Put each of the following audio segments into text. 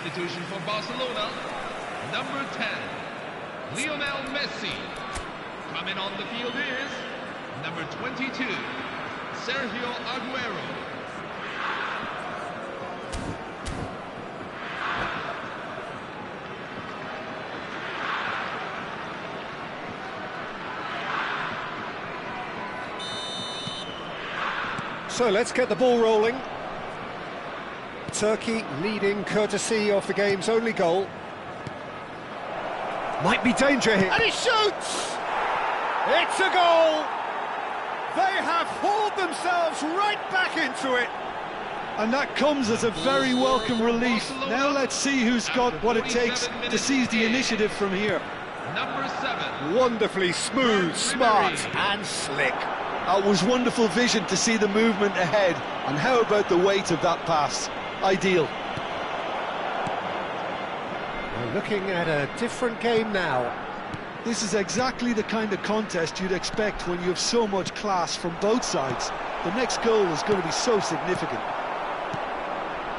Substitution for Barcelona, number 10, Lionel Messi. Coming on the field is number 22, Sergio Aguero. So let's get the ball rolling. Turkey leading courtesy of the game's only goal. Might be danger here. And he shoots! It's a goal! They have hauled themselves right back into it. And that comes as a very welcome relief. Now let's see who's got what it takes to seize the initiative from here. Number 7. Wonderfully smooth, smart and slick. It was wonderful vision to see the movement ahead. And how about the weight of that pass? Ideal. We're looking at a different game now. This is exactly the kind of contest you'd expect when you have so much class from both sides. The next goal is going to be so significant.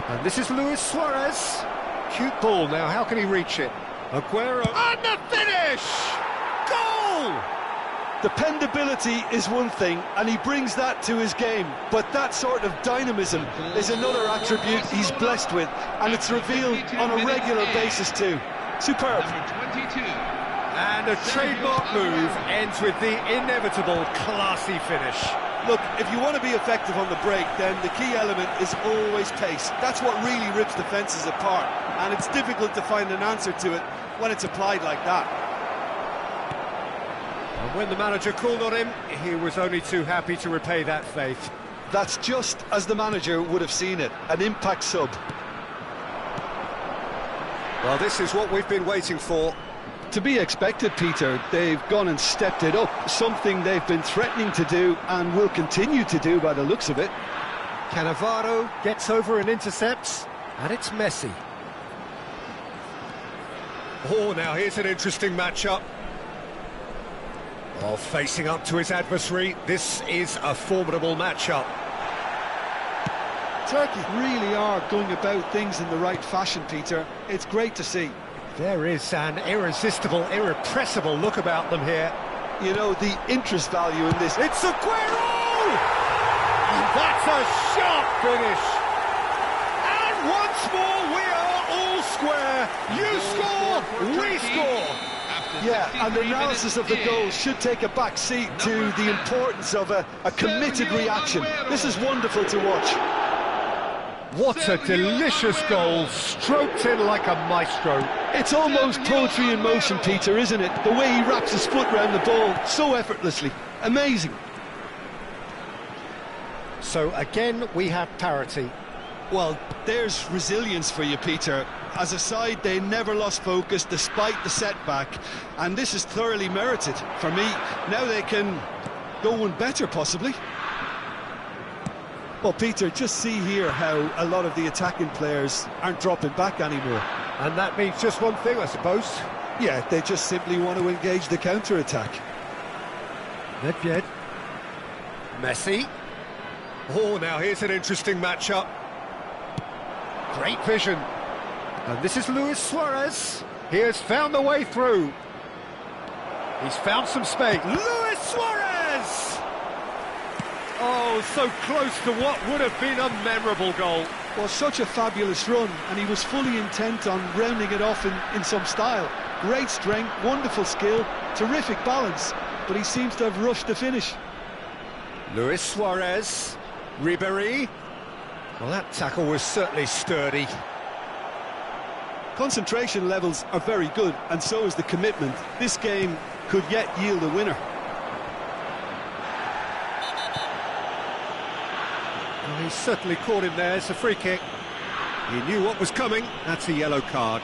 And this is Luis Suarez. Cute ball now, how can he reach it? Aguero, and the finish! Goal! Dependability is one thing, and he brings that to his game, but that sort of dynamism is another attribute he's blessed with, and it's revealed on a regular basis too. Superb. Number 22. And a trademark move ends with the inevitable classy finish. Look, if you want to be effective on the break, then the key element is always pace. That's what really rips defences apart, and it's difficult to find an answer to it when it's applied like that. And when the manager called on him, he was only too happy to repay that faith. That's just as the manager would have seen it, an impact sub. Well, this is what we've been waiting for. To be expected, Peter. They've gone and stepped it up, something they've been threatening to do and will continue to do by the looks of it. Cannavaro gets over and intercepts, and it's Messi. Oh, now here's an interesting matchup. Oh, facing up to his adversary, this is a formidable matchup. Turkey really are going about things in the right fashion, Peter. It's great to see. There is an irresistible, irrepressible look about them here. You know, the interest value in this... It's Aguero! And that's a sharp finish. And once more, we are all square. You score, we score. Yeah, and the analysis of the goal should take a back seat to the importance of a committed reaction. This is wonderful to watch. What a delicious goal, stroked in like a maestro. It's almost poetry in motion, Peter, isn't it? The way he wraps his foot round the ball so effortlessly. Amazing. So again, we have parity. Well, there's resilience for you, Peter. As a side, they never lost focus despite the setback, and this is thoroughly merited for me. Now they can go one better, possibly. Well, Peter, just see here how a lot of the attacking players aren't dropping back anymore. And that means just one thing, I suppose. Yeah, they just simply want to engage the counter-attack. Nedved. Messi. Oh, now here's an interesting matchup. Great vision. And this is Luis Suarez. He has found the way through. He's found some space. Luis Suarez! Oh, so close to what would have been a memorable goal. Well, such a fabulous run, and he was fully intent on rounding it off in some style. Great strength, wonderful skill, terrific balance, but he seems to have rushed the finish. Luis Suarez, Ribéry. Well, that tackle was certainly sturdy. Concentration levels are very good, and so is the commitment. This game could yet yield a winner. Well, he certainly caught him there. It's a free kick. He knew what was coming. That's a yellow card.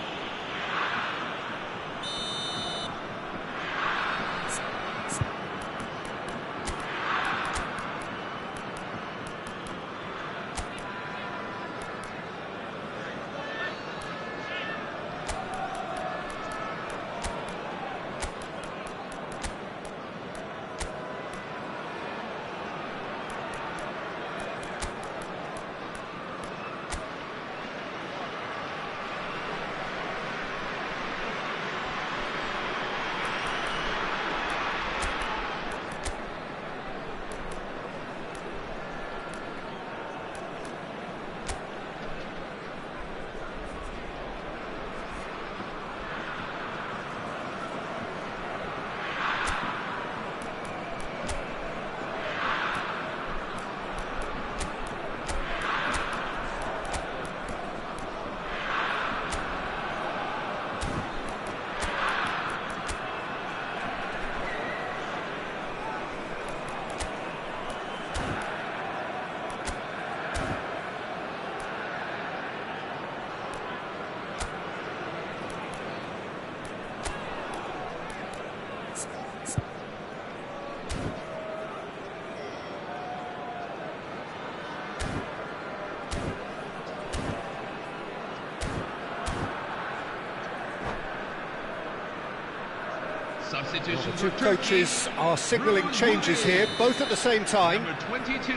The Substitutions two for Turkey. coaches are signalling changes here, both at the same time. Number 22,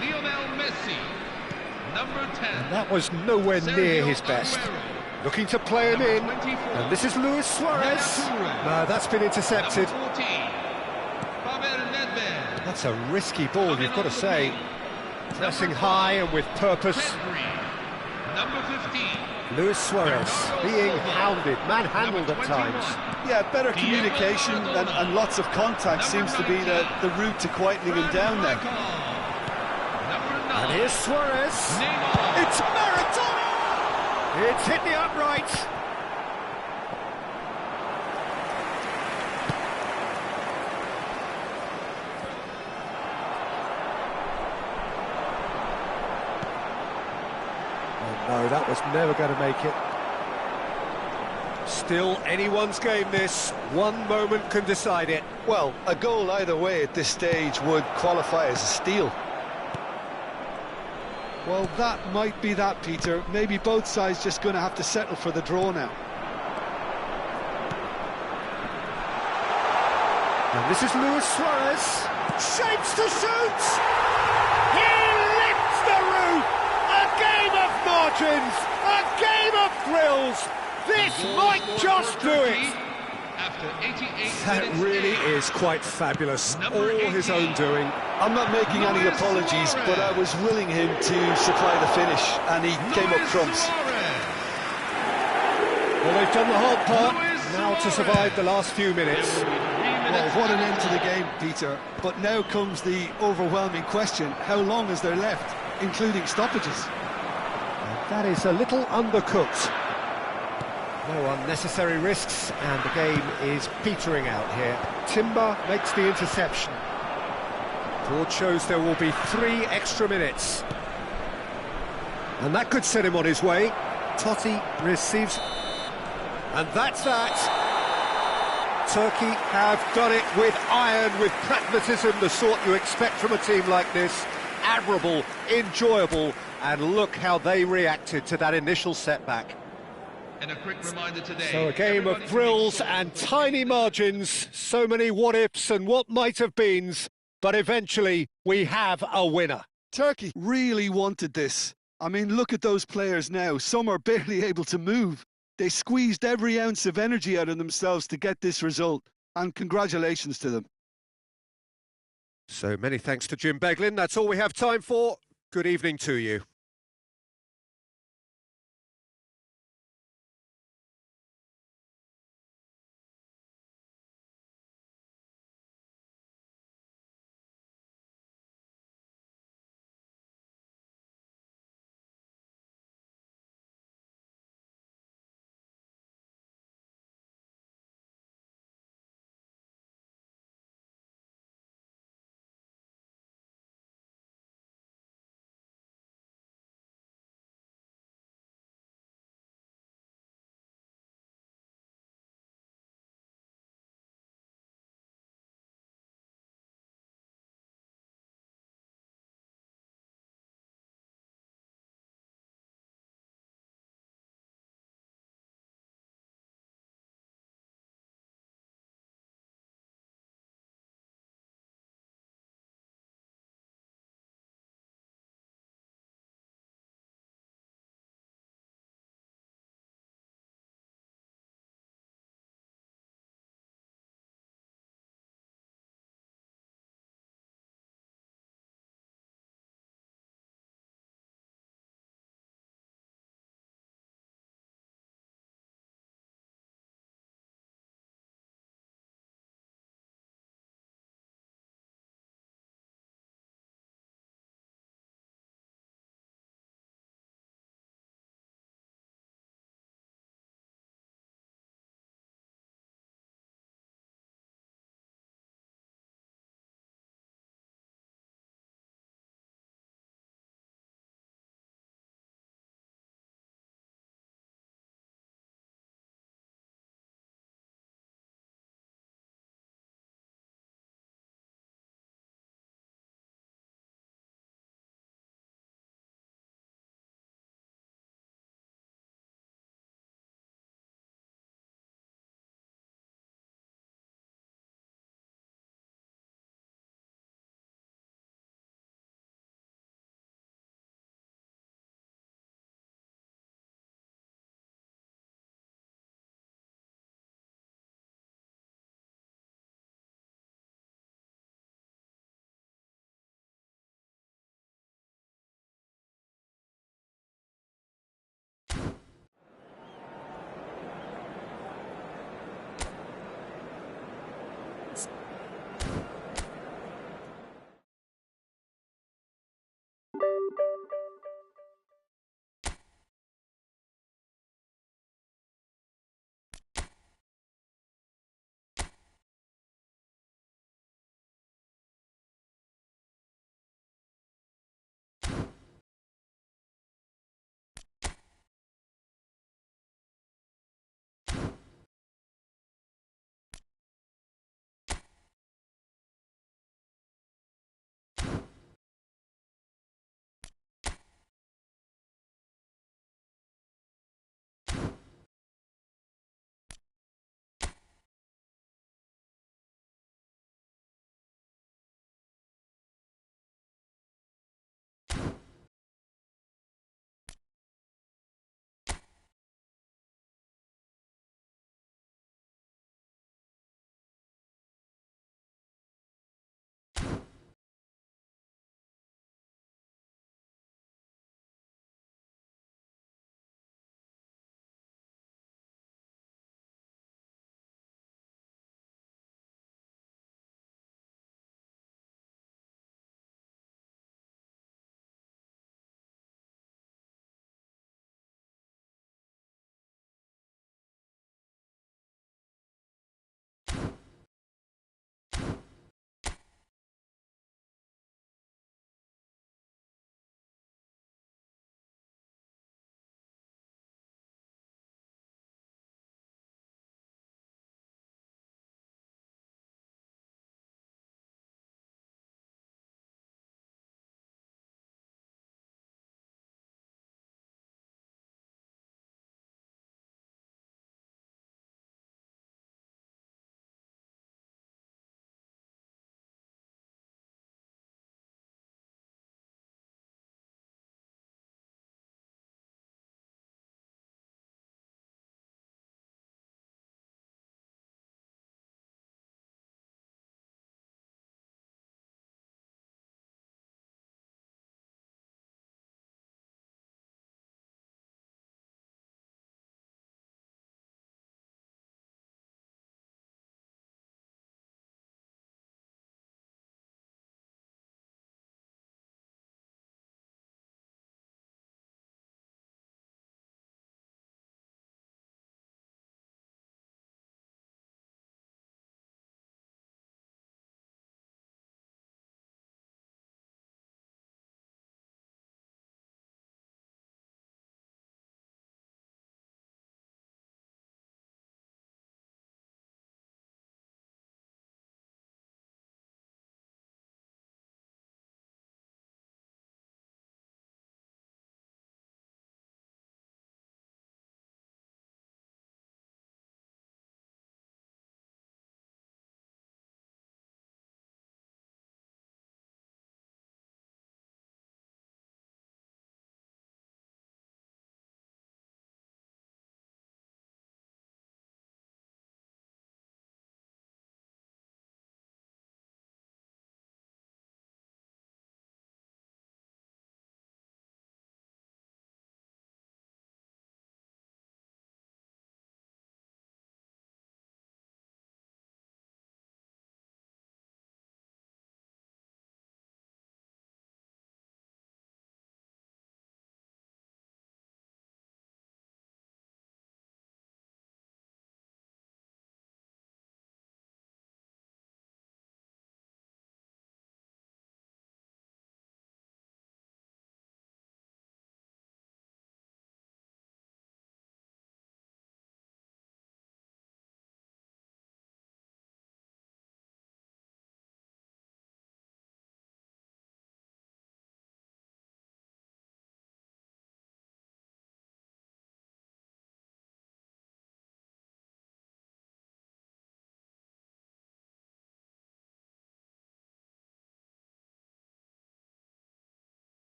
Lionel Messi. Number 10, And that was nowhere near his best. Looking to play him in. And this is Luis Suarez. No, that's been intercepted. Number 14, Pavel Nedved. That's a risky ball, you've got to say. Pressing high and with purpose. Pedri. Number 15, Luis Suarez being hounded, manhandled at times. Yeah, better communication and lots of contact seems to be the route to quietening him down now. Number 9, And here's Suarez. Neymar. It's Maradona! It's hit the upright. Oh no, that was never going to make it. Still anyone's game this. One moment can decide it. Well, a goal either way at this stage would qualify as a steal. Well, that might be that, Peter. Maybe both sides just going to have to settle for the draw now. And this is Luis Suarez. Shapes to shoot! He lifts the roof! A game of margins! A game of thrills! This might just do it! After 88 That minutes really in. is quite fabulous. All his own doing. I'm not making any Luis apologies, Suarez. but I was willing him to supply the finish, and he came up Luis trumps. Suarez. Well, they've done the hard part. Luis Now to Suarez. survive the last few minutes. 3 Well, minutes what an end left. to the game, Peter. But now comes the overwhelming question. How long is there left, including stoppages? That is a little undercooked. No unnecessary risks, and the game is petering out here. Timber makes the interception. Board shows there will be 3 extra minutes. And that could set him on his way. Totti receives... And that's that. Turkey have done it with iron, with pragmatism, the sort you expect from a team like this. Admirable, enjoyable, and look how they reacted to that initial setback. And a quick reminder today. So a game of everybody thrills to make sure and to tiny margins, so many what-ifs and what might have beens, but eventually we have a winner. Turkey really wanted this. I mean, look at those players now. Some are barely able to move. They squeezed every ounce of energy out of themselves to get this result, and congratulations to them. So many thanks to Jim Beglin. That's all we have time for. Good evening to you.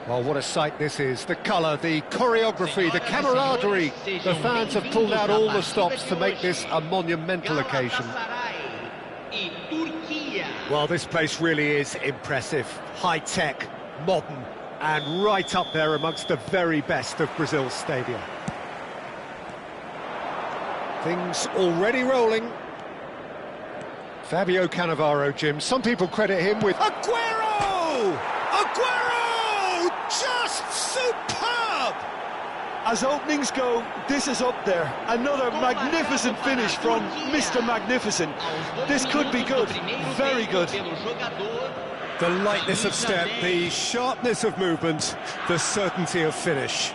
Well, what a sight this is. The colour, the choreography, the camaraderie. The fans have pulled out all the stops to make this a monumental occasion. Well, this place really is impressive. High-tech, modern, and right up there amongst the very best of Brazil's stadia. Things already rolling. Fabio Cannavaro, Jim. Some people credit him with Aguero! Aguero! Just superb! As openings go, this is up there. Another magnificent finish from Mr. Magnificent. This could be good, very good. The lightness of step, the sharpness of movement, the certainty of finish.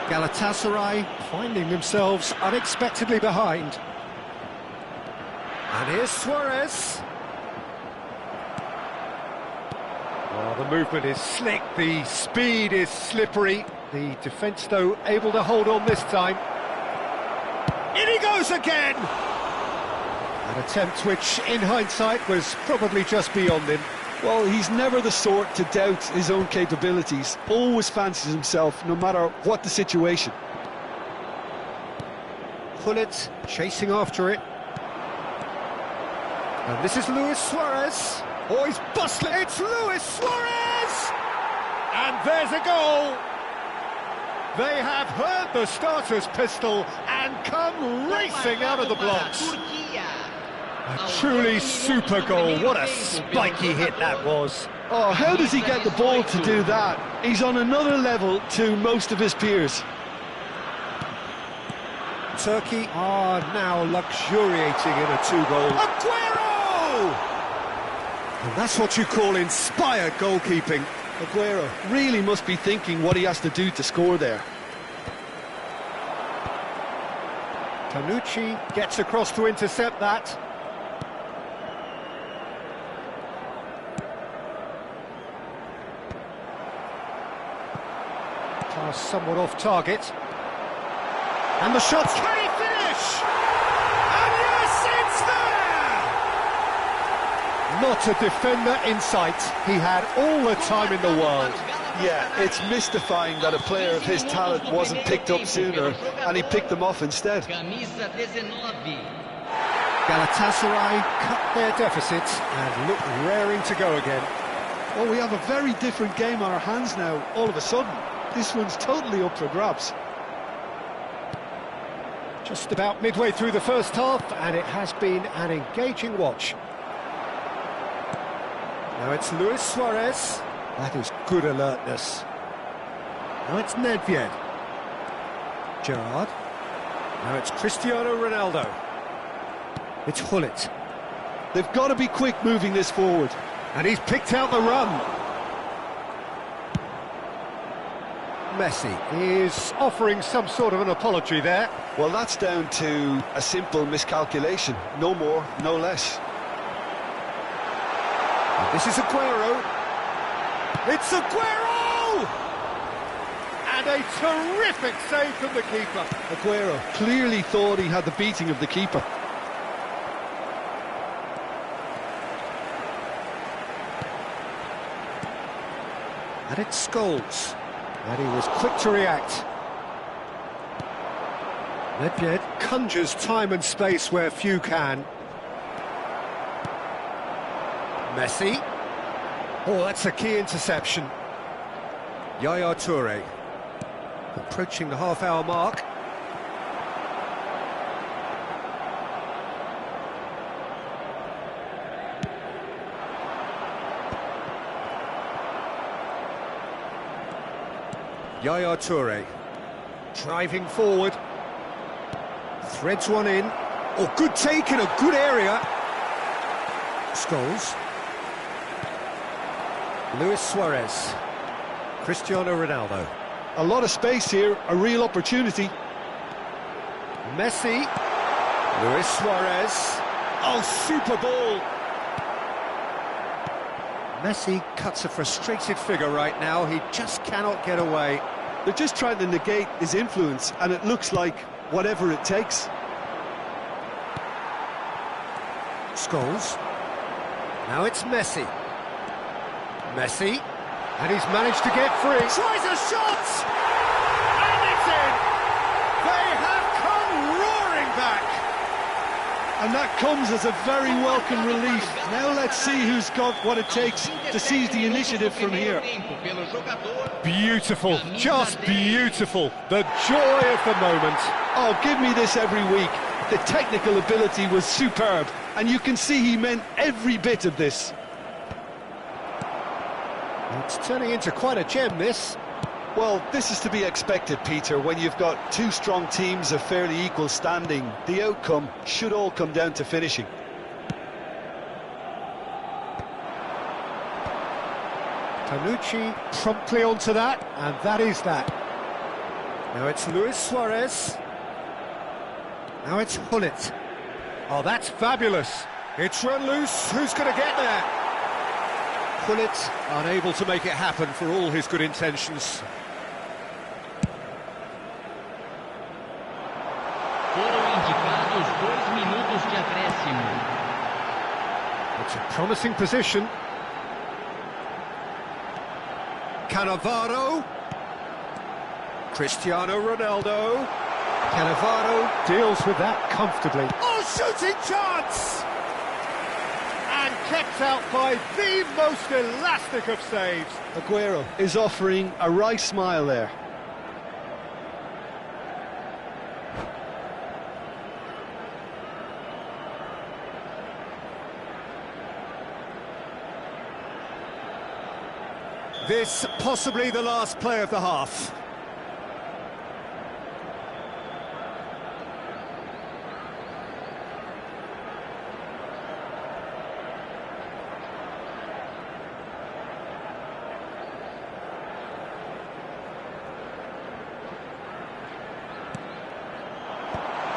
Galatasaray finding themselves unexpectedly behind. And here's Suarez. Oh, the movement is slick, the speed is slippery. The defence, though, able to hold on this time. In he goes again! An attempt which, in hindsight, was probably just beyond him. Well, he's never the sort to doubt his own capabilities. Always fancies himself, no matter what the situation. Pullet chasing after it. And this is Luis Suarez. Oh, he's bustling. It's Luis Suarez! And there's a goal. They have heard the starter's pistol and come racing out of the blocks. A truly super goal. What a spiky hit that was. Oh, how does he get the ball to do that? He's on another level to most of his peers. Turkey are now luxuriating in a two-goal. Aguero! And that's what you call inspired goalkeeping. Aguero really must be thinking what he has to do to score there. Tanucci gets across to intercept that. Pass somewhat off target. And the shot, can he finish? And yes, it's there! Not a defender in sight. He had all the time in the world. Yeah, it's mystifying that a player of his talent wasn't picked up sooner, and he picked them off instead. Galatasaray cut their deficit and look raring to go again. Well, we have a very different game on our hands now, all of a sudden. This one's totally up for grabs. Just about midway through the first half, and it has been an engaging watch. Now it's Luis Suarez. That is good alertness. Now it's Nedved. Gerrard. Now it's Cristiano Ronaldo. It's Hullet. They've got to be quick moving this forward. And he's picked out the run. Messi is offering some sort of an apology there. Well, that's down to a simple miscalculation. No more, no less. And this is Aguero. It's Aguero! And a terrific save from the keeper. Aguero clearly thought he had the beating of the keeper. And it's Scholes. And he was quick to react. Nedved conjures time and space where few can. Messi. Oh, that's a key interception. Yaya Toure. Approaching the half-hour mark. Yaya Toure. Driving forward. Threads one in. Oh, good take in a good area. Scholes. Luis Suarez. Cristiano Ronaldo. A lot of space here, a real opportunity. Messi. Luis Suarez. Oh, super ball. Messi cuts a frustrated figure right now. He just cannot get away. They're just trying to negate his influence, and it looks like whatever it takes. Scholes. Now it's Messi. Messi. And he's managed to get free. Tries a shot! And it's in! They have come roaring back! And that comes as a very welcome relief. Now let's see who's got what it takes to seize the initiative from here. Beautiful, just beautiful. The joy of the moment. Oh, give me this every week. The technical ability was superb, and you can see he meant every bit of this. It's turning into quite a gem, this. Well, this is to be expected, Peter, when you've got two strong teams of fairly equal standing. The outcome should all come down to finishing. Tanucci promptly onto that, and that is that. Now it's Luis Suarez. Now it's Hullet. Oh, that's fabulous. It's run loose. Who's going to get there? Hullet unable to make it happen for all his good intentions. It's a promising position. Cannavaro. Cristiano Ronaldo. Cannavaro deals with that comfortably. Oh, shooting chance! And kept out by the most elastic of saves. Aguero is offering a wry smile there. This possibly the last play of the half.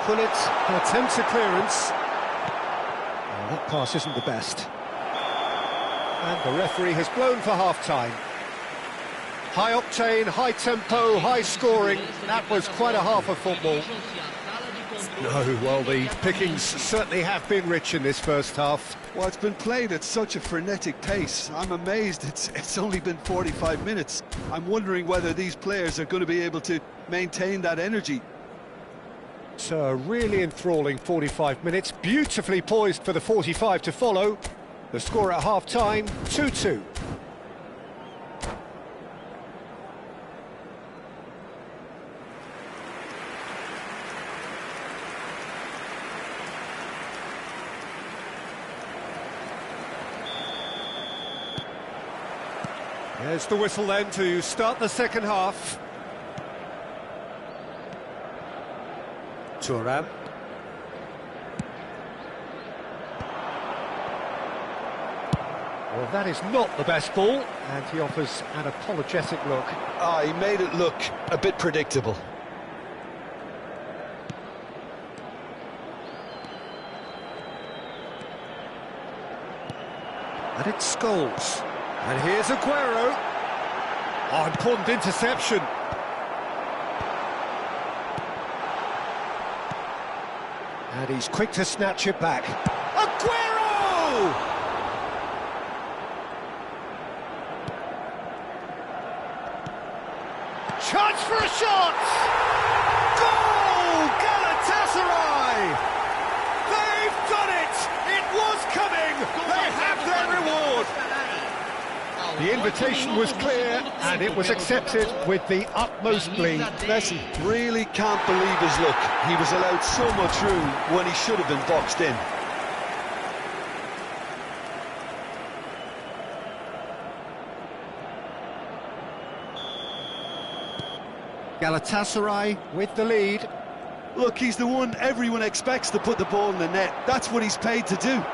Hullet attempts a clearance. Oh, that pass isn't the best. And the referee has blown for half-time. High octane, high tempo, high scoring. That was quite a half of football. No, well, the pickings certainly have been rich in this first half. Well, it's been played at such a frenetic pace. I'm amazed it's only been 45 minutes. I'm wondering whether these players are going to be able to maintain that energy. It's a really enthralling 45 minutes, beautifully poised for the 45 to follow. The score at half-time, 2-2. There's the whistle then to start the second half. Thuram. Well, that is not the best ball, and he offers an apologetic look. Ah, he made it look a bit predictable. And it's Scholes. And here's Aguero. Oh, important interception. And he's quick to snatch it back. Aguero! Chance for a shot! Goal! Galatasaray! They've done it! It was coming! They have their reward! The invitation was clear, and it was accepted with the utmost glee. Messi really can't believe his luck. He was allowed so much room when he should have been boxed in. Galatasaray with the lead. Look, he's the one everyone expects to put the ball in the net. That's what he's paid to do.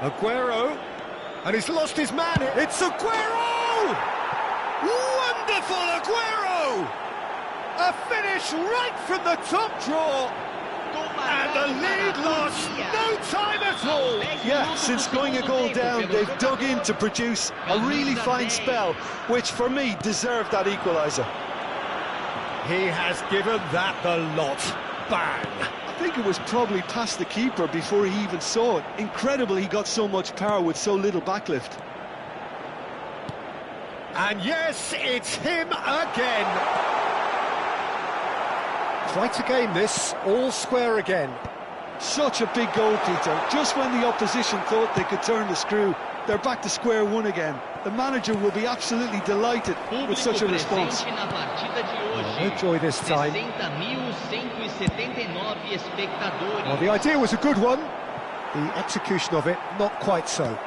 Aguero, and he's lost his man. It's Aguero! Wonderful Aguero! A finish right from the top draw. And the lead lost no time at all. Yeah, since going a goal down, they've dug in to produce a really fine spell, which for me deserved that equaliser. He has given that the lot. Bang! I think it was probably past the keeper before he even saw it. Incredible he got so much power with so little backlift. And yes, it's him again. Quite a game this, all square again. Such a big goal, Peter. Just when the opposition thought they could turn the screw, they're back to square one again. The manager will be absolutely delighted with such a response. Enjoy this time. Well, the idea was a good one. The execution of it, not quite so.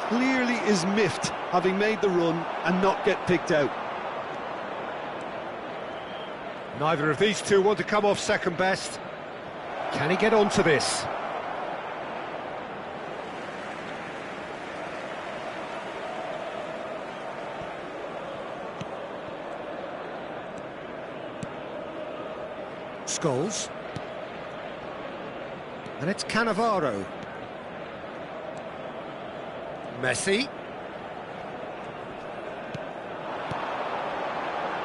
Clearly is miffed, having made the run and not get picked out. Neither of these two want to come off second best. Can he get onto this? Scholes. And it's Cannavaro. Messi.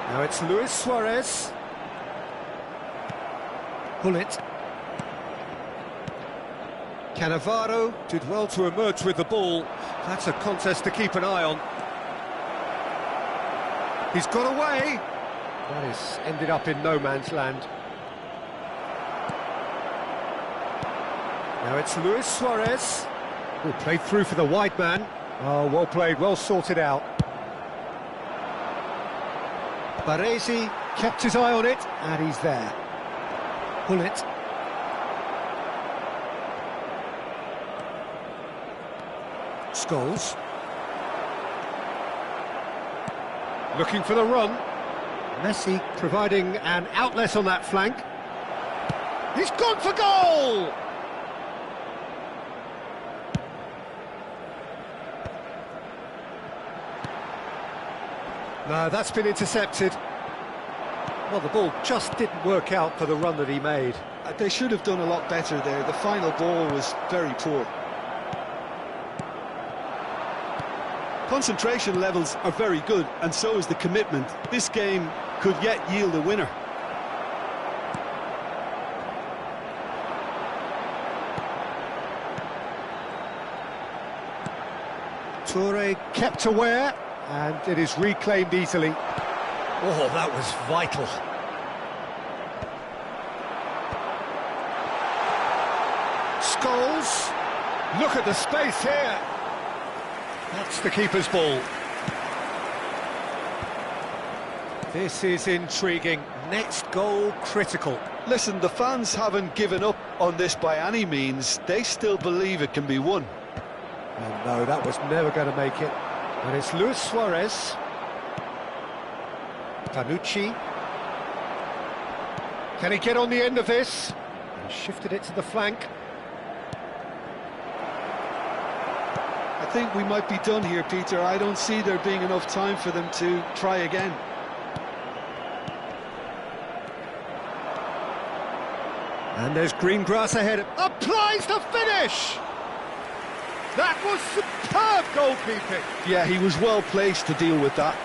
Now it's Luis Suarez. Bullet. Cannavaro did well to emerge with the ball. That's a contest to keep an eye on. He's got away. That is ended up in no man's land. Now it's Luis Suarez. Oh, played through for the wide man. Oh, well played, well sorted out. Baresi kept his eye on it, and he's there. Bullet. Scholes. Looking for the run. Messi providing an outlet on that flank. He's gone for goal! No, that's been intercepted. Well, the ball just didn't work out for the run that he made. They should have done a lot better there. The final ball was very poor. Concentration levels are very good, and so is the commitment. This game could yet yield a winner. Toure kept aware, and it is reclaimed easily. Oh, that was vital. Scholes. Look at the space here. That's the keeper's ball. This is intriguing. Next goal critical. Listen, the fans haven't given up on this by any means. They still believe it can be won. Oh, no, that was never going to make it. And it's Luis Suarez. Panucci. Can he get on the end of this? And shifted it to the flank. I think we might be done here, Peter. I don't see there being enough time for them to try again. And there's green grass ahead. Applies the finish! That was superb goalkeeping. Yeah, he was well placed to deal with that.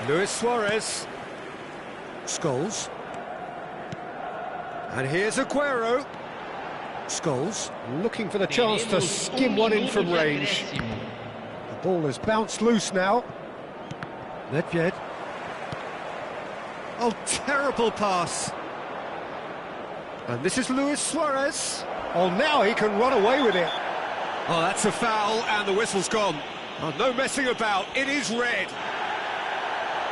Luis Suarez. Scholes. And here's Aguero. Scholes looking for the chance to skim one in from range. The ball has bounced loose now. Nedved. Oh, terrible pass. And this is Luis Suarez. Oh, now he can run away with it. Oh, that's a foul, and the whistle's gone. Oh, no messing about, it is red.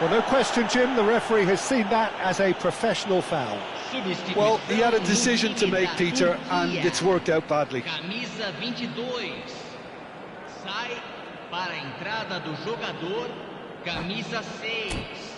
Well, no question, Jim, the referee has seen that as a professional foul. Well, he had a decision to make, Peter, and it's worked out badly. Camisa 22. Sai para a entrada do jogador, camisa 6.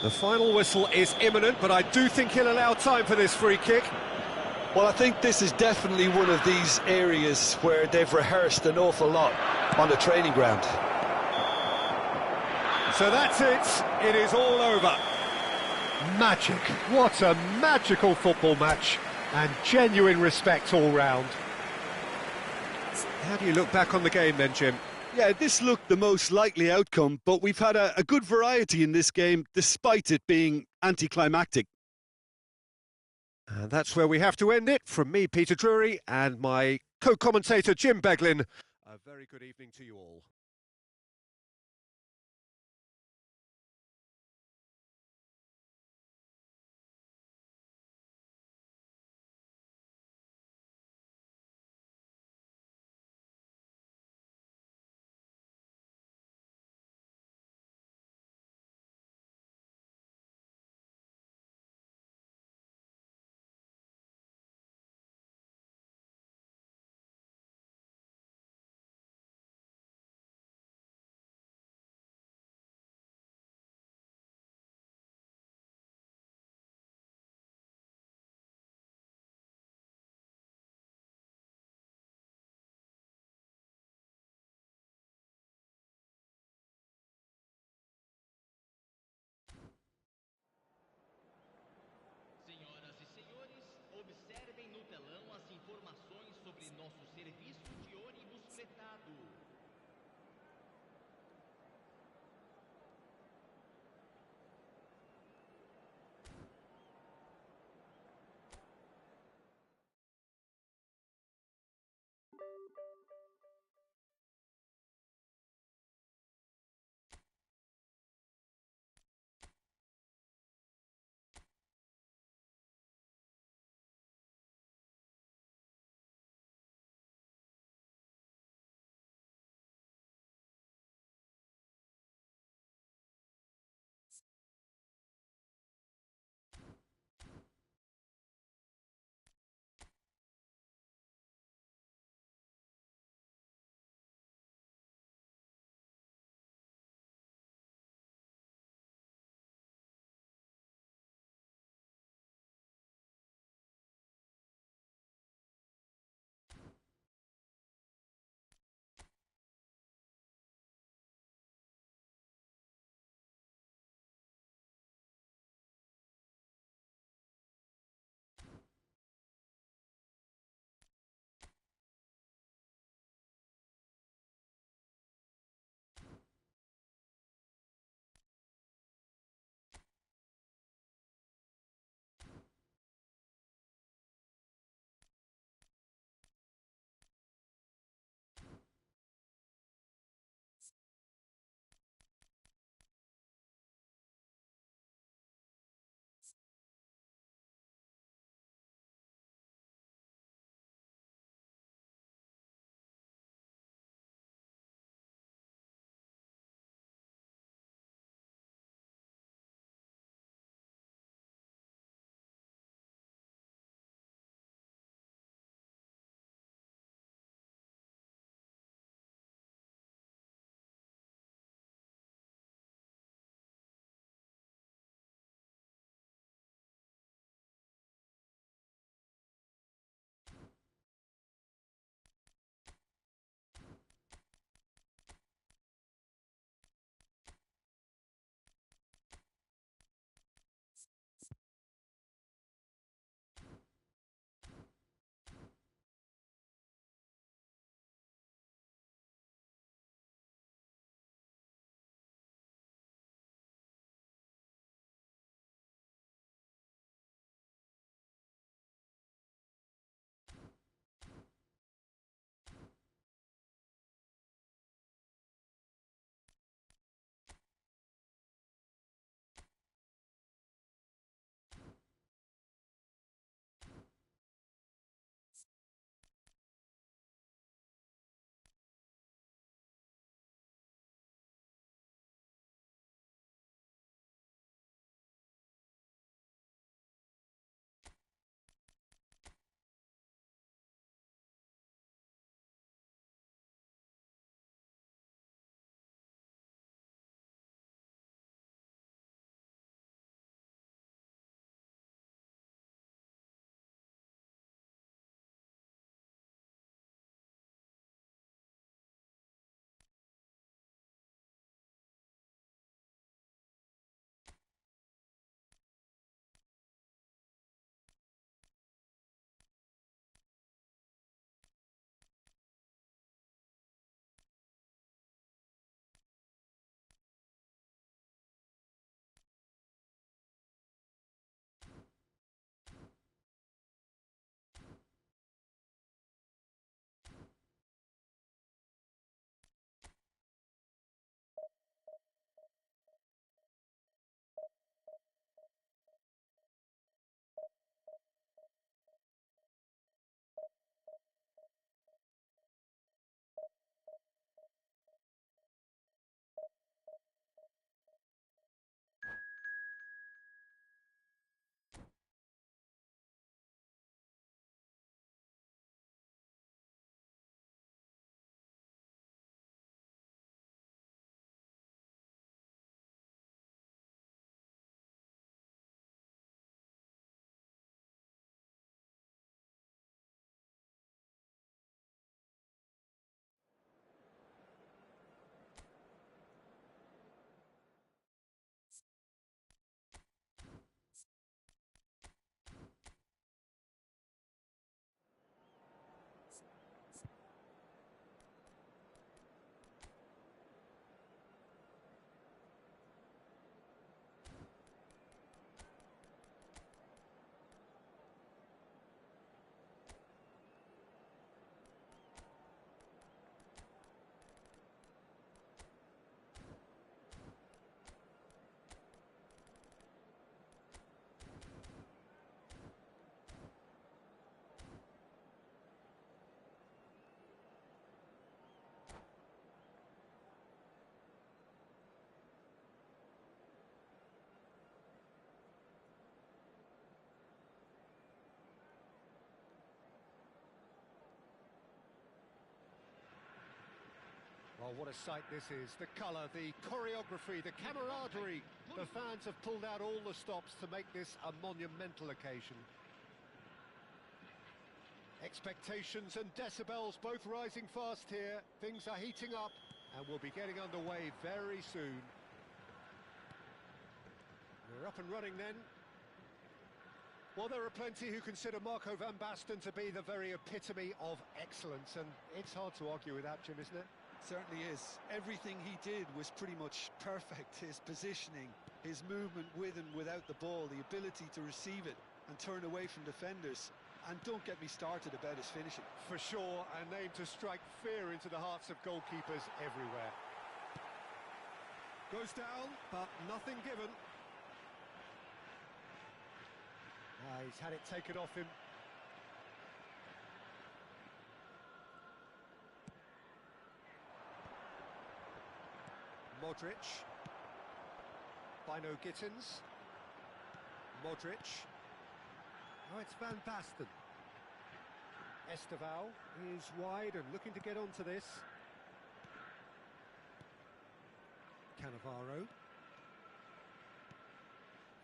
The final whistle is imminent, but I do think he'll allow time for this free kick. Well, I think this is definitely one of these areas where they've rehearsed an awful lot on the training ground. So that's it. It is all over. Magic. What a magical football match. And genuine respect all round. How do you look back on the game then, Jim? Yeah, this looked the most likely outcome, but we've had a good variety in this game, despite it being anticlimactic. And that's where we have to end it. From me, Peter Drury, and my co-commentator, Jim Beglin. A very good evening to you all. Oh, what a sight this is. The colour, the choreography, the camaraderie. The fans have pulled out all the stops to make this a monumental occasion. Expectations and decibels both rising fast here. Things are heating up and we'll be getting underway very soon. We're up and running then. Well, there are plenty who consider Marco van Basten to be the very epitome of excellence, and it's hard to argue with that, Jim, isn't it? Certainly is. Everything he did was pretty much perfect. His positioning, his movement with and without the ball, the ability to receive it and turn away from defenders. And don't get me started about his finishing. For sure, and aimed to strike fear into the hearts of goalkeepers everywhere. Goes down, but nothing given. He's had it taken off him. Modric. Bino Gittins. Modric. Oh, it's Van Basten. Esteval is wide and looking to get onto this. Cannavaro.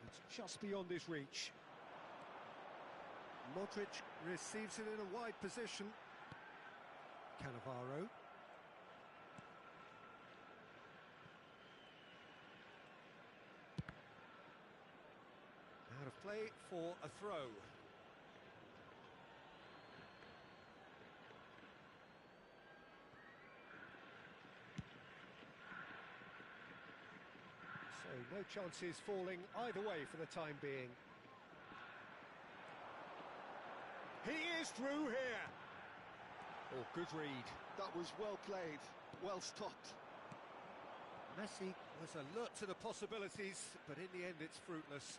It's just beyond his reach. Modric receives it in a wide position. Cannavaro. Out of play for a throw. So no chances falling either way for the time being. He is through here. Oh, good read. That was well played, well stopped. Messi was alert to the possibilities, but in the end it's fruitless.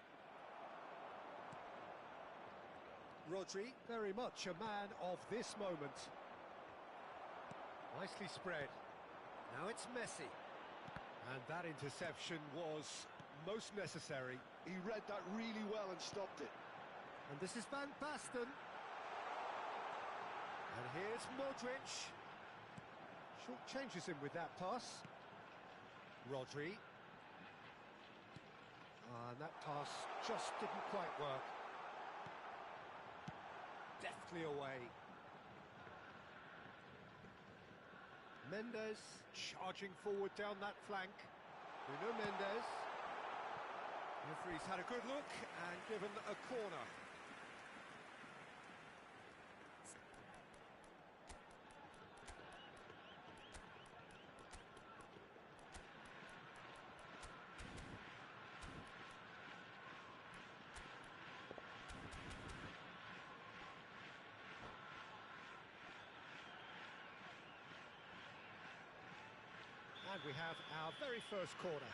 Rodri, very much a man of this moment. Nicely spread. Now it's Messi. And that interception was most necessary. He read that really well and stopped it. And this is Van Basten. And here's Modric. Short changes him with that pass. Rodri. And that pass just didn't quite work. Deftly away. Mendes charging forward down that flank. Bruno Mendes. Referee's had a good look and given a corner. And we have our very first corner.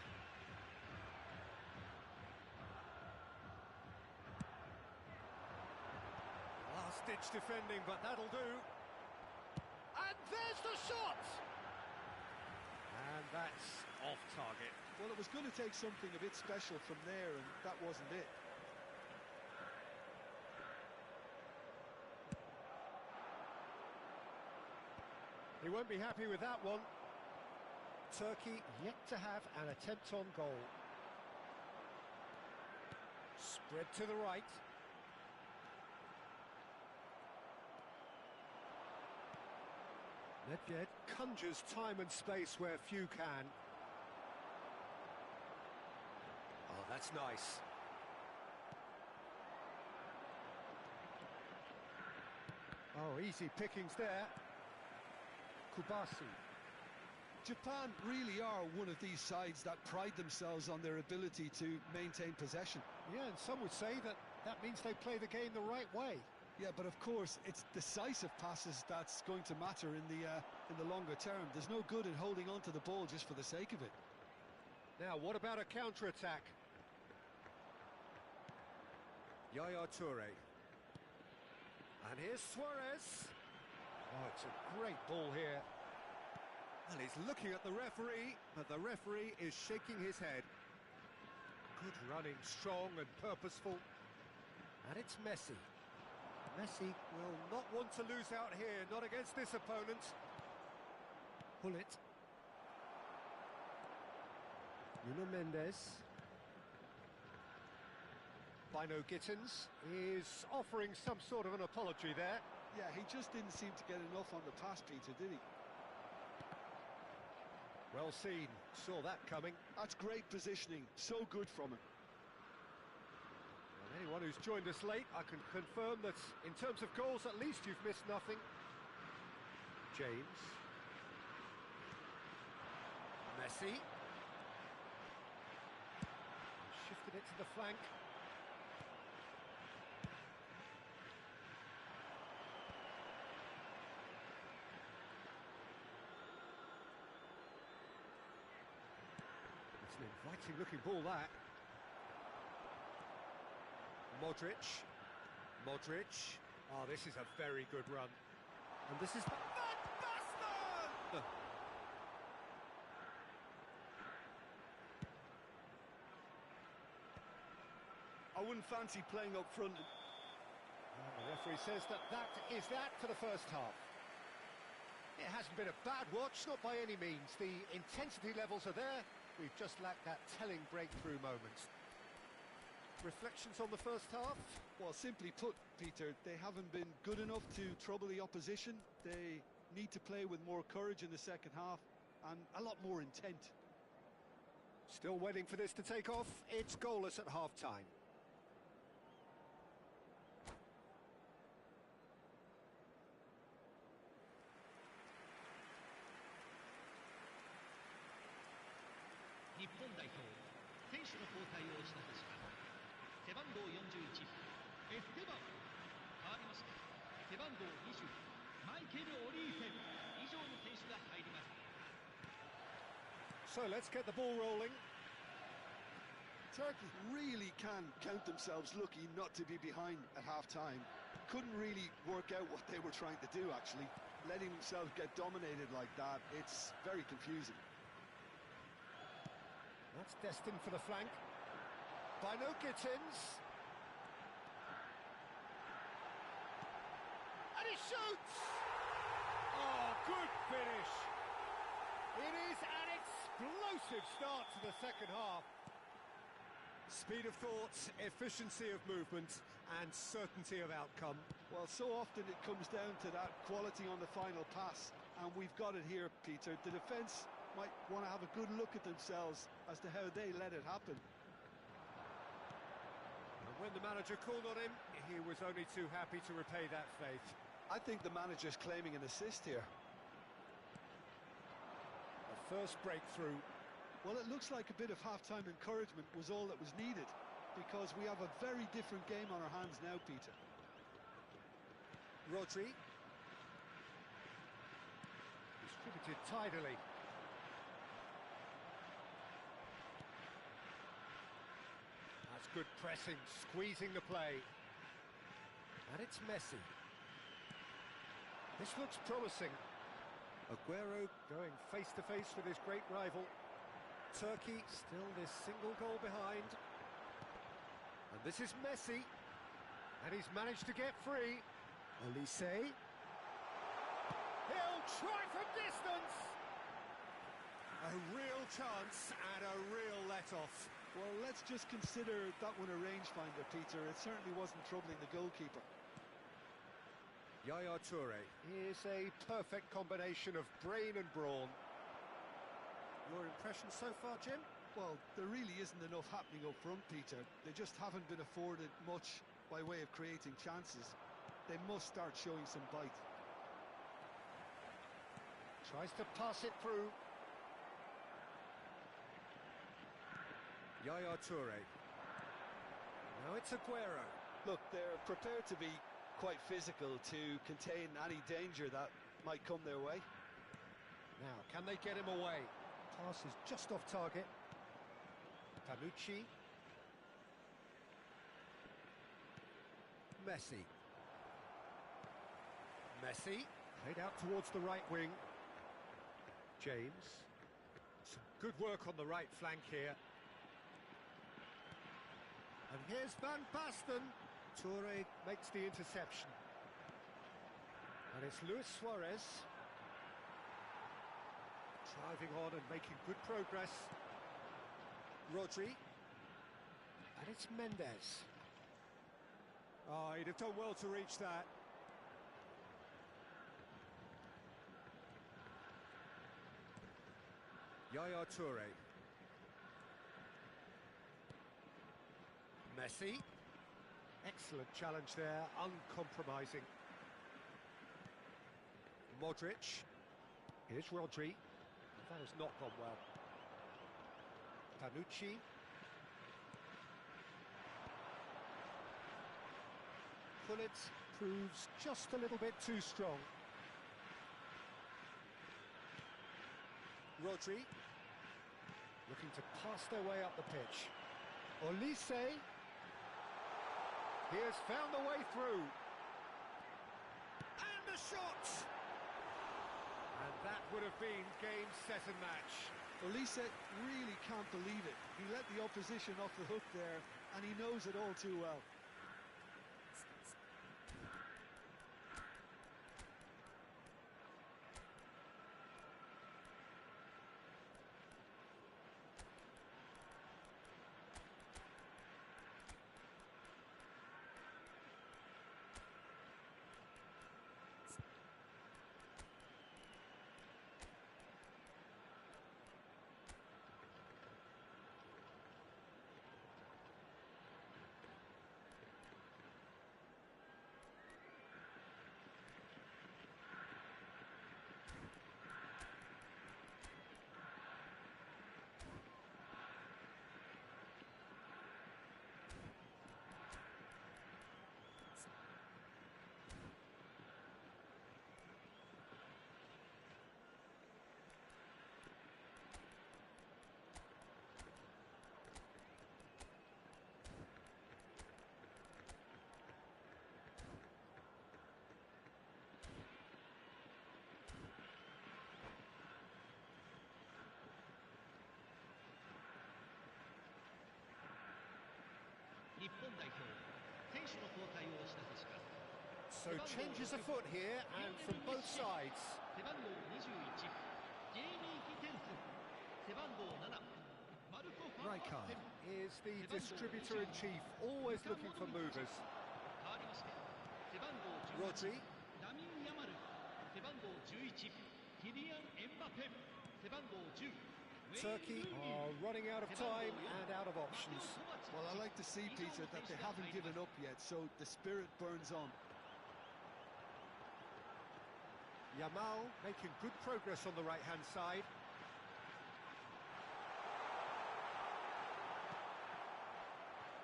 Last-ditch defending, but that'll do. And there's the shot! And that's off target. Well, it was going to take something a bit special from there, and that wasn't it. He won't be happy with that one. Turkey yet to have an attempt on goal. Spread to the right. Nedved conjures time and space where few can. Oh, that's nice. Oh, easy pickings there. Kubasi. Japan really are one of these sides that pride themselves on their ability to maintain possession. Yeah, and some would say that means they play the game the right way. Yeah, but of course, it's decisive passes that's going to matter in the longer term. There's no good in holding on to the ball just for the sake of it. Now, what about a counter-attack? Yaya Toure. And here's Suarez. Oh, it's a great ball here. Well, he's looking at the referee, but the referee is shaking his head. Good running, strong and purposeful. And it's Messi. Messi will not want to lose out here, not against this opponent. Pull it. Nuno Mendes. Bino Gittins is offering some sort of an apology there. Yeah, he just didn't seem to get enough on the pass, Peter, did he? Well seen, saw that coming. That's great positioning, so good from him. And anyone who's joined us late, I can confirm that in terms of goals, at least you've missed nothing. James. Messi. Shifted it to the flank. It's an inviting looking ball, that. Modric. Oh, this is a very good run. And this is Van Basten! I wouldn't fancy playing up front. And the referee says that is that for the first half. It hasn't been a bad watch, not by any means. The intensity levels are there. We've just lacked that telling breakthrough moment. Reflections on the first half? Well, simply put, Peter, they haven't been good enough to trouble the opposition. They need to play with more courage in the second half and a lot more intent. Still waiting for this to take off. It's goalless at half-time. Nippon 代表、選手の交代をしたたします。背番号41、エステバン。変わりまして、背番号20、マイケル・オリーセン。以上の選手が入ります。So let's get the ball rolling. Turkey really can count themselves lucky not to be behind at half-time. Couldn't really work out what they were trying to do, actually. Letting themselves get dominated like that, it's very confusing. That's destined for the flank. Bino Gittins. And he shoots! Oh, good finish. It is an explosive start to the second half. Speed of thought, efficiency of movement, and certainty of outcome. Well, so often it comes down to that quality on the final pass, and we've got it here, Peter. The defence might want to have a good look at themselves as to how they let it happen. And when the manager called on him, he was only too happy to repay that faith. I think the manager's claiming an assist here. The first breakthrough. Well, it looks like a bit of half-time encouragement was all that was needed, because we have a very different game on our hands now, Peter. Rodri. Distributed tidily. That's good pressing, squeezing the play. And it's Messi. This looks promising. Aguero going face-to-face with his great rival. Turkey still this single goal behind. And this is Messi. And he's managed to get free. Elise. He'll try from distance! A real chance and a real let-off. Well, let's just consider that one a rangefinder, Peter. It certainly wasn't troubling the goalkeeper. Yaya Toure is a perfect combination of brain and brawn. Your impression so far, Jim? Well, there really isn't enough happening up front, Peter. They just haven't been afforded much by way of creating chances. They must start showing some bite. Tries to pass it through. Yaya Toure. Now it's Aguero. Look, they're prepared to be quite physical to contain any danger that might come their way. Now, can they get him away? Pass is just off target. Tanucci. Messi. Messi. Played out towards the right wing. James. Some good work on the right flank here. And here's Van Basten. Toure makes the interception. And it's Luis Suarez. Driving on and making good progress. Rodri. And it's Mendes. Oh, he'd have done well to reach that. Yaya Toure. Messi. Excellent challenge there, uncompromising. Modric. Here's Rodri. That has not gone well. Panucci. Pullet proves just a little bit too strong. Rodri. Looking to pass their way up the pitch. Olise. He has found a way through. And the shot! And that would have been game, set and match. Olise really can't believe it. He let the opposition off the hook there, and he knows it all too well. So changes afoot here, and from both sides. Rijkaard is the distributor-in-chief, always looking for movers. Rodri. Turkey are running out of time and out of options. Well, I like to see, Peter, that they haven't given up yet, so the spirit burns on. Yamal making good progress on the right-hand side.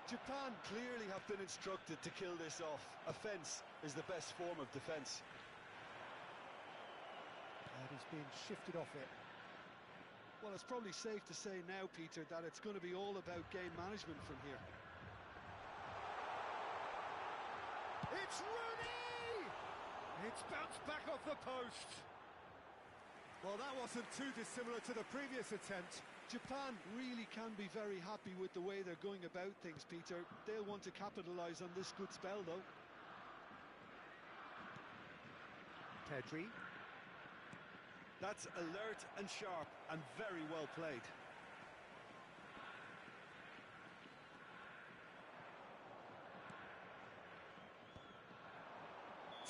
Japan clearly have been instructed to kill this off. Offence is the best form of defence. And he's being shifted off it. Well, it's probably safe to say now, Peter, that it's going to be all about game management from here. It's Rooney! It's bounced back off the post. Well, that wasn't too dissimilar to the previous attempt. Japan really can be very happy with the way they're going about things, Peter. They'll want to capitalise on this good spell, though. Pedri. That's alert and sharp and very well played.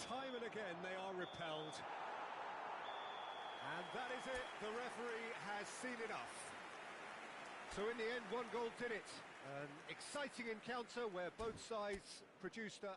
Time and again they are repelled. And that is it, the referee has seen enough. So in the end, one goal did it. An exciting encounter where both sides produced a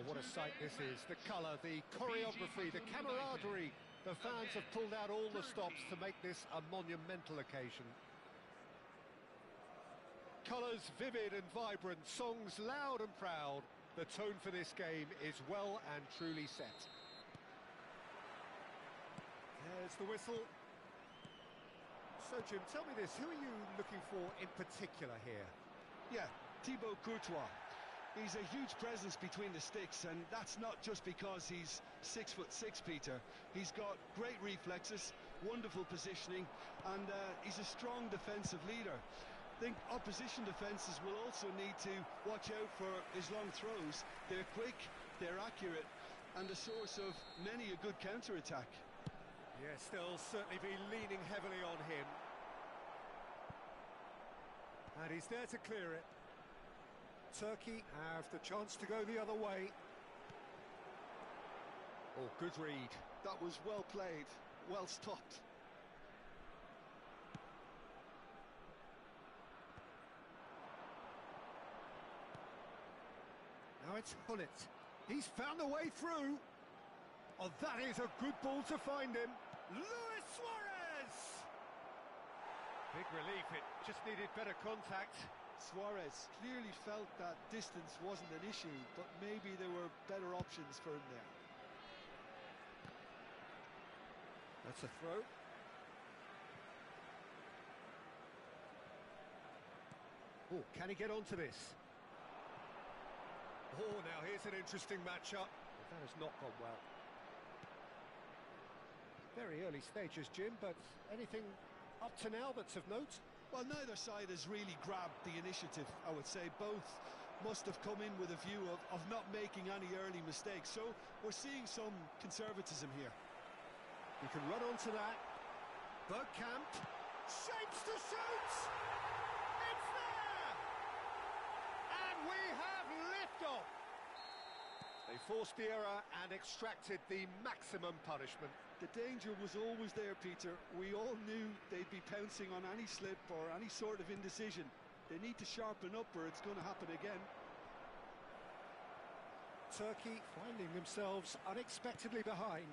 what a sight this is. The colour, the choreography, the camaraderie. The fans have pulled out all the stops to make this a monumental occasion. Colours vivid and vibrant, songs loud and proud. The tone for this game is well and truly set. There's the whistle. So, Jim, tell me this, who are you looking for in particular here? Yeah, Thibaut Courtois. He's a huge presence between the sticks, and that's not just because he's 6'6", Peter. He's got great reflexes, wonderful positioning, and he's a strong defensive leader. I think opposition defences will also need to watch out for his long throws. They're quick, they're accurate, and a source of many a good counter-attack. Yes, they'll certainly be leaning heavily on him. And he's there to clear it. Turkey have the chance to go the other way. Oh, good read. That was well played, well stopped. Now it's Hullet. He's found a way through. Oh, that is a good ball to find him. Luis Suarez! Big relief, it just needed better contact. Suarez clearly felt that distance wasn't an issue, but maybe there were better options for him there. That's a throw. Oh, can he get onto this? Oh, now here's an interesting matchup. Well, that has not gone well. Very early stages, Jim, but anything up to now that's of note? Well, neither side has really grabbed the initiative, I would say. Both must have come in with a view of not making any early mistakes, so we're seeing some conservatism here. You can run onto that. Bergkamp shapes to shoot! It's there! And we have liftoff! They forced the error and extracted the maximum punishment. The danger was always there, Peter. We all knew they'd be pouncing on any slip or any sort of indecision. They need to sharpen up or it's going to happen again. Turkey finding themselves unexpectedly behind.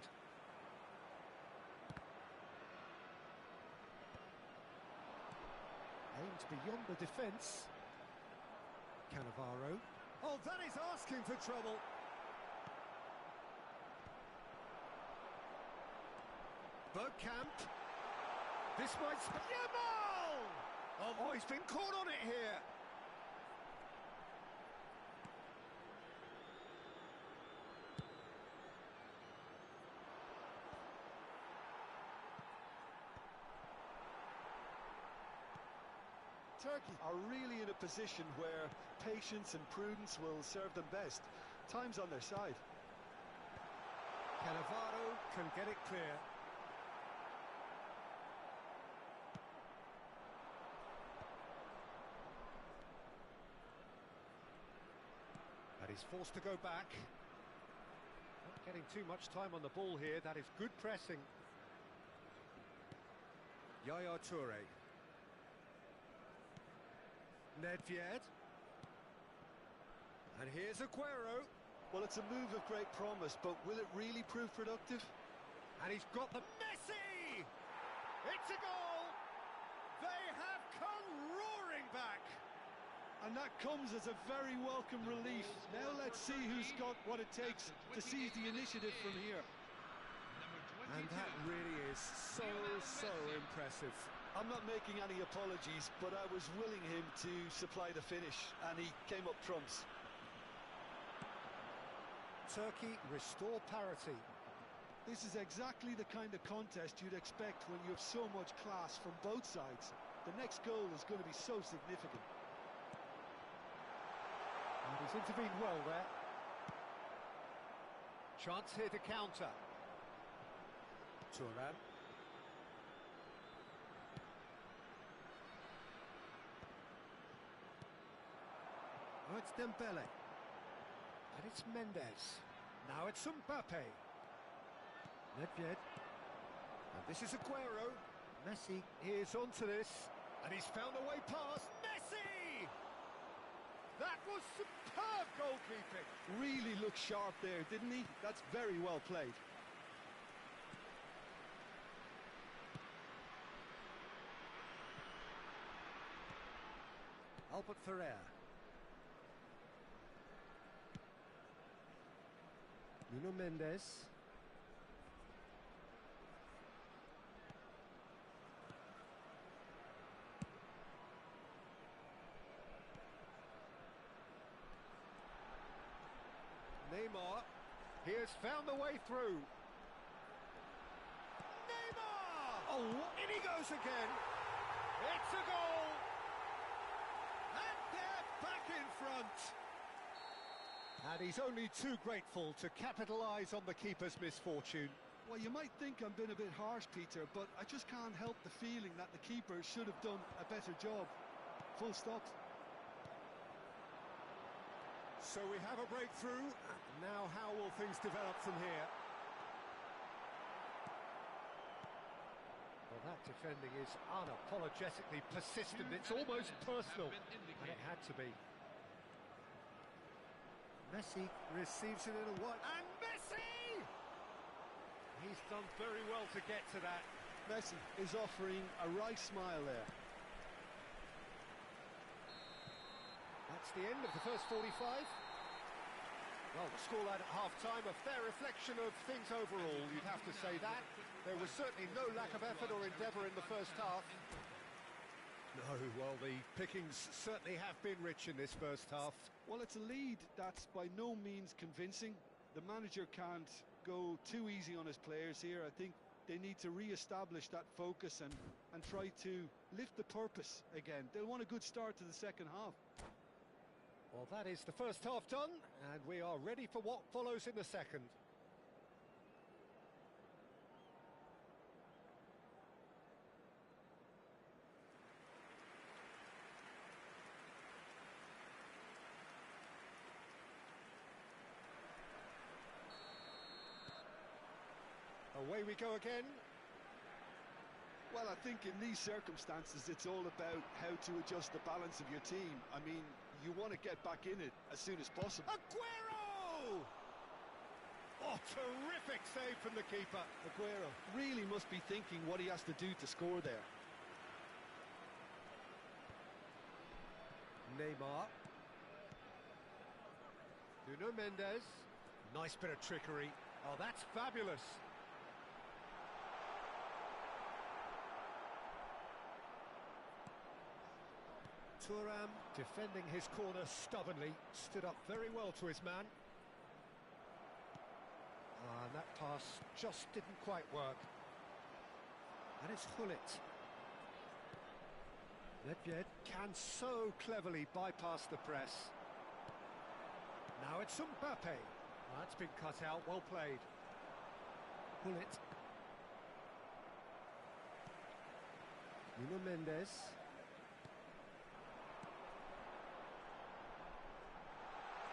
Aimed beyond the defence. Cannavaro. Oh, that is asking for trouble. Bergkamp. This might... Yamal! Oh, he's been caught on it here. Turkey are really in a position where patience and prudence will serve them best. Time's on their side. Cannavaro can get it clear. And he's forced to go back. Not getting too much time on the ball here. That is good pressing. Yaya Toure. Nedved. And here's Aguero. Well, it's a move of great promise, but will it really prove productive? And he's got the Messi! It's a goal! They have come roaring back! And that comes as a very welcome relief. Now let's see who's got what it takes to seize the initiative from here. And that really is so impressive. I'm not making any apologies, but I was willing him to supply the finish, and he came up trumps. Turkey restore parity. This is exactly the kind of contest you'd expect when you have so much class from both sides. The next goal is going to be so significant. And he's intervened well there. Chance here to counter. Thuram. Oh, it's Dembele. And it's Mendes. Now it's Mbappe. Nedved. And this is Aguero. Messi is onto this. And he's found a way past. Messi! That was Oh, superb goalkeeping! Really looked sharp there, didn't he? That's very well played. Albert Ferrer. Nuno Mendes. Neymar. He has found the way through. Neymar! Oh, in he goes again. It's a goal. And they're back in front. And he's only too grateful to capitalise on the keeper's misfortune. Well, you might think I'm being a bit harsh, Peter, but I just can't help the feeling that the keeper should have done a better job. Full stop. So we have a breakthrough. Now how will things develop from here? Well, that defending is unapologetically persistent. It's almost personal. And it had to be. Messi receives it in a wide... And Messi! He's done very well to get to that. Messi is offering a right smile there. That's the end of the first 45. Well, the scoreline at half-time, a fair reflection of things overall, you'd have to say that. There was certainly no lack of effort or endeavour in the first half. No, well, the pickings certainly have been rich in this first half. Well, it's a lead that's by no means convincing. The manager can't go too easy on his players here. I think they need to re-establish that focus and try to lift the purpose again. They'll want a good start to the second half. Well, that is the first half done, and we are ready for what follows in the second. Away we go again. Well, I think in these circumstances, it's all about how to adjust the balance of your team. I mean, you want to get back in it as soon as possible. Aguero! Oh, terrific save from the keeper. Aguero really must be thinking what he has to do to score there. Neymar. Nuno Mendes. Nice bit of trickery. Oh, that's fabulous. Thuram defending his corner stubbornly, stood up very well to his man. And that pass just didn't quite work. And it's Gullit. Ledvied can so cleverly bypass the press. Now it's Mbappe. That's been cut out, well played. Gullit. Nuno Mendes.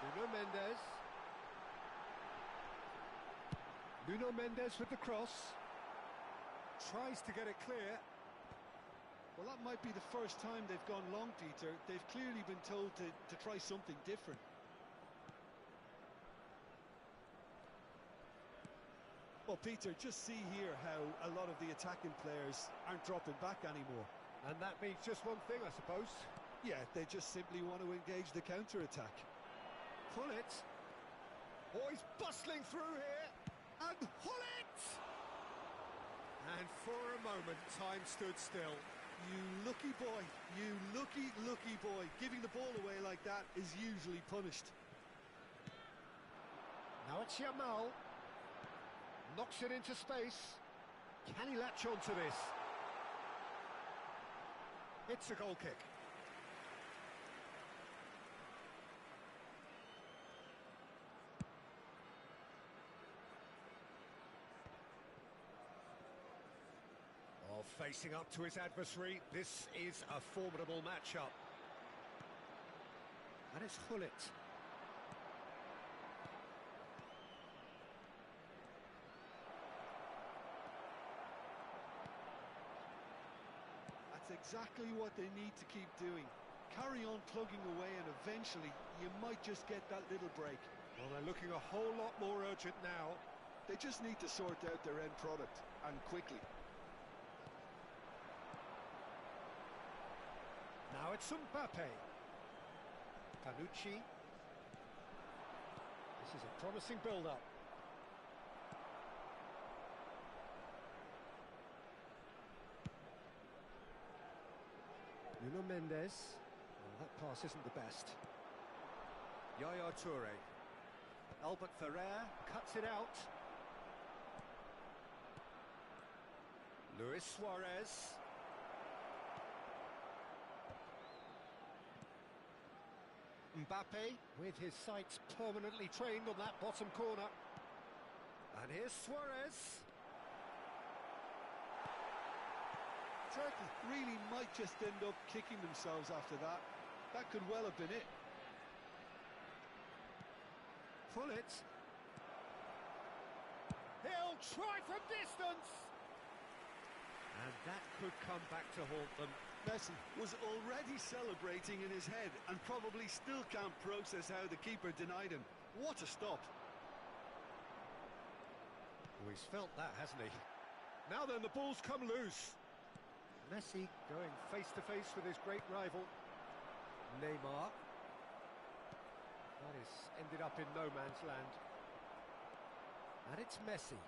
Nuno Mendes. Nuno Mendes with the cross. Tries to get it clear. Well, that might be the first time they've gone long, Peter. They've clearly been told to try something different. Well, Peter, just see here how a lot of the attacking players aren't dropping back anymore. And that means just one thing, I suppose. Yeah, they just simply want to engage the counter-attack. Gullit. Oh, he's bustling through here. And Gullit! And for a moment, time stood still. You lucky boy, you lucky boy. Giving the ball away like that is usually punished. Now it's Yamal. Knocks it into space. Can he latch on to this? It's a goal kick. Oh, facing up to his adversary, this is a formidable matchup. And it's Gullit. That's exactly what they need to keep doing. Carry on plugging away in a eventually you might just get that little break. Well, they're looking a whole lot more urgent now. They just need to sort out their end product, and quickly. Now it's Mbappe. Panucci. This is a promising build-up. Nuno Mendes. Well, that pass isn't the best. Yaya Toure. Albert Ferrer cuts it out. Luis Suarez. Mbappe, with his sights permanently trained on that bottom corner. And here's Suarez. Turkey really might just end up kicking themselves after that. That could well have been it. Pullet. He'll try from distance. And that could come back to haunt them. Messi was already celebrating in his head and probably still can't process how the keeper denied him. What a stop. Oh, he's felt that, hasn't he? Now then, the ball's come loose. Messi going face-to-face with his great rival, Neymar. That is ended up in no man's land. And it's Messi.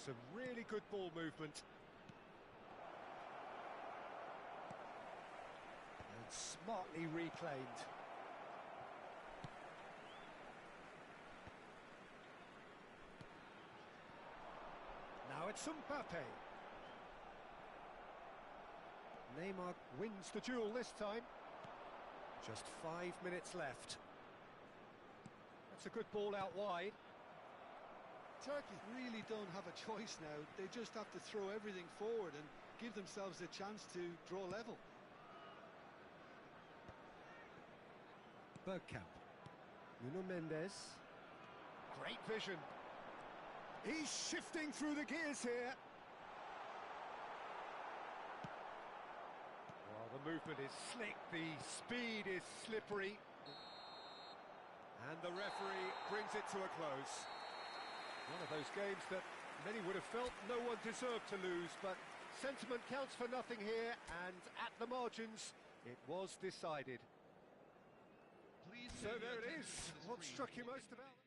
Some really good ball movement. And smartly reclaimed. Now it's Mbappe. Neymar wins the duel this time. Just 5 minutes left. That's a good ball out wide. Turkey really don't have a choice now. They just have to throw everything forward and give themselves a chance to draw level. Bergkamp. Nuno Mendes. Great vision. He's shifting through the gears here. Well, the movement is slick, the speed is slippery. And the referee brings it to a close. One of those games that many would have felt no one deserved to lose, but sentiment counts for nothing here, and at the margins, it was decided. Please So turn your there it attention is. to the What screen. struck you most about it?